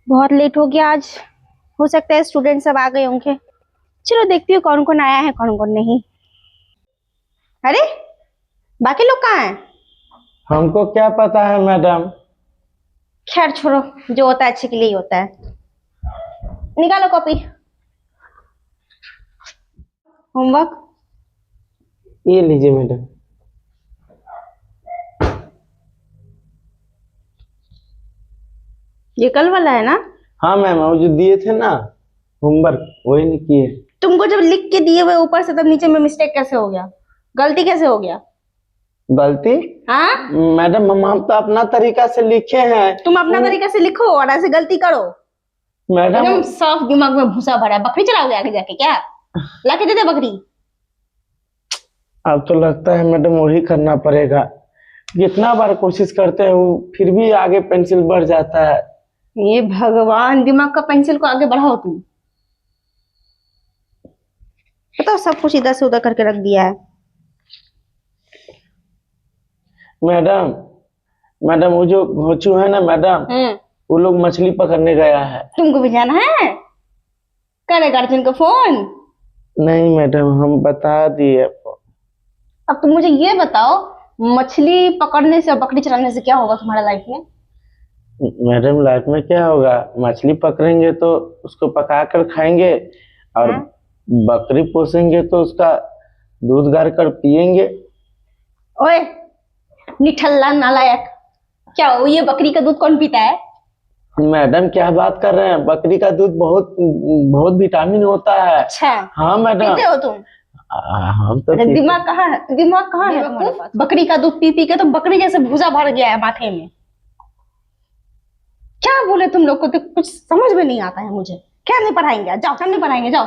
बहुत लेट हो गया आज। हो सकता है स्टूडेंट सब आ गए होंगे। चलो देखती हूँ कौन कौन आया है कौन कौन नहीं। अरे बाकी लोग कहाँ हैं? हमको क्या पता है मैडम। खैर छोड़ो, जो होता है अच्छे के लिए ही होता है। निकालो कॉपी। होमवर्क। ये लीजिए मैडम। ये कल वाला है ना? हाँ मैम, वो जो दिए थे ना होमवर्क, वही नहीं किए। तुमको जब लिख के दिए हुए ऊपर से तब नीचे में मिस्टेक कैसे हो गया? गलती कैसे हो गया? गलती? हाँ, मैडम हम तो अपना तरीका से लिखे हैं। तुम अपना तरीके से लिखो और ऐसे गलती करो। मैडम एकदम साफ दिमाग में भूसा भरा है। बकरी चलाओगे आगे जाके क्या? लाके दे दे बकरी। अब तो लगता है मैडम वही करना पड़ेगा। कितना बार कोशिश करते हैं वो फिर भी आगे पेंसिल बढ़ जाता है। ये भगवान, दिमाग का पेंसिल को आगे बढ़ाओ तुम। बताओ, सब कुछ इधर से उधर करके रख दिया है। मैडम मैडम वो जो घोचू है ना मैडम, वो लोग मछली पकड़ने गया है। तुमको भी जाना है? करे गार्जियन को फोन। नहीं मैडम, हम बता दिए। अब तुम मुझे ये बताओ, मछली पकड़ने से और बकरी चलाने से क्या होगा तुम्हारा लाइफ में? मैडम लाइफ में क्या होगा? मछली पकड़ेंगे तो उसको पका कर खाएंगे, और हाँ? बकरी पोसेंगे तो उसका दूध गार कर पियेंगे। ओए निठल्ला नालायक, क्या हो, ये बकरी का दूध कौन पीता है? मैडम क्या बात कर रहे हैं? बकरी का दूध बहुत बहुत विटामिन होता है। अच्छा, हाँ मैडम। पीते हो तुम? हम तो अरे दिमाग कहाँ है, दिमाग कहाँ है तुम्हारे पास? बकरी का दूध पी पी के तो बकरी जैसे भूसा भर गया है माथे में। क्या बोले तुम लोग को, तो कुछ समझ में नहीं आता है मुझे। क्या नहीं पढ़ाएंगे? जाओ, क्या नहीं पढ़ाएंगे, जाओ।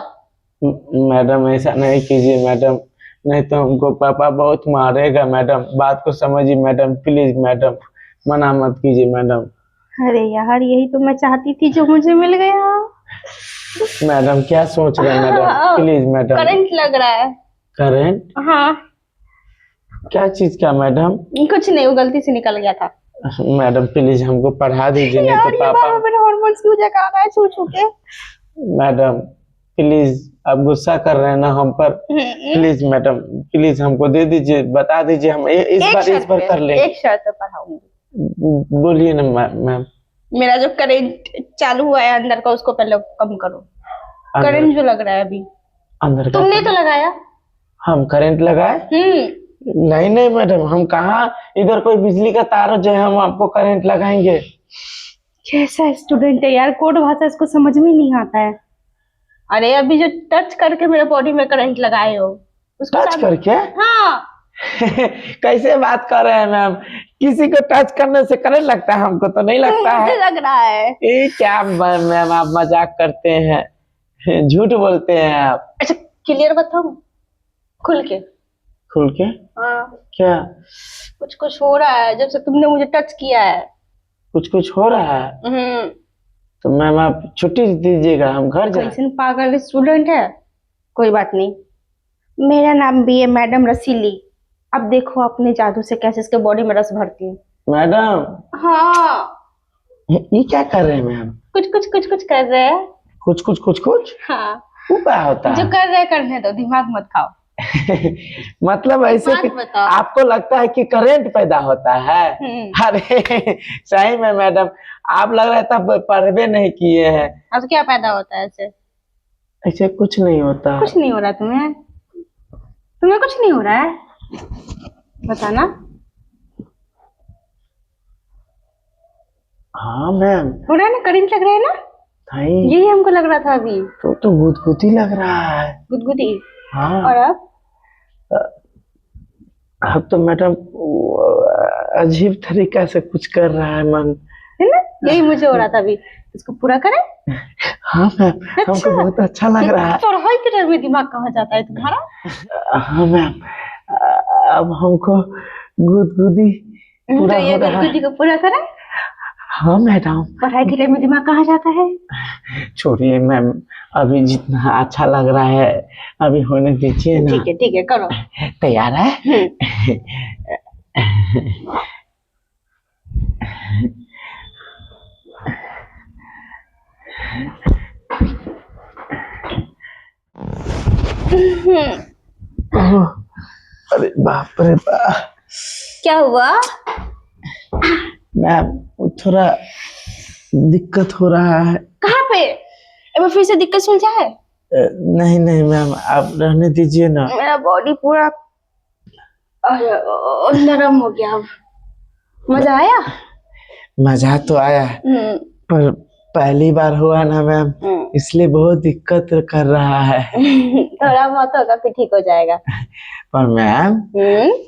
मैडम ऐसा नहीं कीजिए मैडम, नहीं तो हमको पापा बहुत मारेगा मैडम। बात को समझिए मैडम, प्लीज मैडम, मना मत कीजिए मैडम। अरे यार, यही तो मैं चाहती थी जो मुझे मिल गया। मैडम क्या सोच रहे हैं मैडम? Please madam. करंट लग रहा है। करंट? हाँ। क्या चीज का मैडम? कुछ नहीं, वो गलती से निकल गया था। मैडम प्लीज हमको पढ़ा दीजिए, नहीं यार तो ये पापा। बाबा मेरे हार्मोन्स क्यों जगा रहा है छू छू के। मैडम प्लीज, आप गुस्सा कर रहे हैं ना हम पर। प्लीज मैडम, प्लीज हमको दे दीजिए, बता दीजिए, हम इस बार कर लेंगे। एक शर्त पे पढ़ाऊंगी। बोलिए ना मैम। मेरा जो करंट चालू हुआ है अंदर का, उसको पहले कम करो। करंट जो लग रहा है अभी। अंदर का तुमने तो लगाया। हम करंट लगाए? नहीं नहीं मैडम, हम कहाँ इधर कोई बिजली का तार जो है हम आपको करंट लगाएंगे। कैसा स्टूडेंट है यार, कोड भाषा इसको समझ में नहीं आता है। अरे अभी जो टच करके मेरे बॉडी में करंट लगाए हो, उसको टच करके? हाँ। कैसे बात कर रहे हैं मैम? किसी को टच करने से करंट लगता है? हमको तो नहीं लगता है। मुझे लग रहा है। ये क्या मैम, आप मजाक करते हैं, झूठ बोलते हैं आप। अच्छा क्लियर बताओ, खुल के। खुल के? हाँ। क्या? कुछ कुछ हो रहा है जब से तुमने मुझे टच किया है। कुछ कुछ हो रहा है? तो मैम आप छुट्टी दीजिएगा, हम घर जाए। कैसे पागल स्टूडेंट है। कोई बात नहीं, मेरा नाम भी है मैडम रसीली। अब देखो अपने जादू से कैसे इसके बॉडी में रस भरती हूँ। मैडम हाँ। ये क्या कर रहे हैं मैम? कुछ कुछ कुछ कुछ कर रहे हैं। कुछ कुछ कुछ कुछ? हाँ। वो क्या होता है? जो कर रहे हैं करने दो, दिमाग मत खाओ। मतलब ऐसे कि बताओ। आपको लगता है कि करंट पैदा होता है? अरे सही में मैडम, आप लग रहा था पढ़वे नहीं किए हैं। अब क्या पैदा होता है ऐसे? ऐसे कुछ नहीं होता। कुछ नहीं हो रहा तुम्हें? तुम्हें कुछ नहीं हो रहा है? बताना। हाँ मैम। हो रहा है ना, करंट लग रहा है ना? नहीं, यही हमको लग रहा था अभी। तो गुदगुदी लग रहा है। गुदगुदी? हाँ। और अब? अब तो मैडम अजीब तरीका से कुछ कर रहा है मन, है ना? यही मुझे हो रहा था अभी। इसको पूरा करें? हाँ मैम। हमको बहुत अच्छा लग रहा है। पढ़ाई के डर में दिमाग कहाँ जाता है तुम्हारा? हाँ मैम, अब हमको गुदगुदी पूरा तो ये हो रहा है। गुदगुदी को पूरा करें? हाँ मैडम। पढ़ाई के डर में दिमाग कहाँ जाता है? छोड़िए मैम, अभी जितना अच्छा लग रहा है अभी होने दीजिए ना। ठीक है करो। तैयार है? ओह, अरे बाप रे बाप। क्या हुआ? मैम थोड़ा दिक्कत हो रहा है। कहाँ पे? एक बार फिर से दिक्कत सुलझा है? नहीं नहीं मैम, आप रहने दीजिए ना। मेरा बॉडी पूरा नरम हो गया अब। मजा आया? मजा तो आया, पर पहली बार हुआ ना मैम, इसलिए बहुत दिक्कत कर रहा है। थोड़ा बहुत होगा फिर ठीक हो जाएगा। पर मैम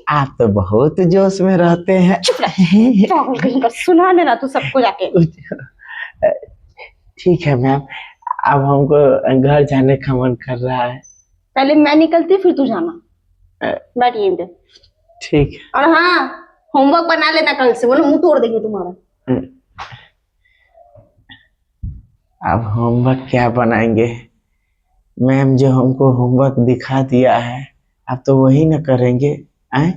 आप तो बहुत जोश में रहते हैं। पागल कहीं का, सुना देना तू सबको जाके। ठीक है मैम, अब हमको घर जाने का मन कर रहा है। पहले मैं निकलती फिर तू जाना। बैठ यहीं पे। ठीक है। और हाँ, होमवर्क बना लेना कल से, वरना मुंह तोड़ देंगे तुम्हारा। अब होमवर्क क्या बनाएंगे? मैम जो हमको होमवर्क दिखा दिया है अब तो वही ना करेंगे। आए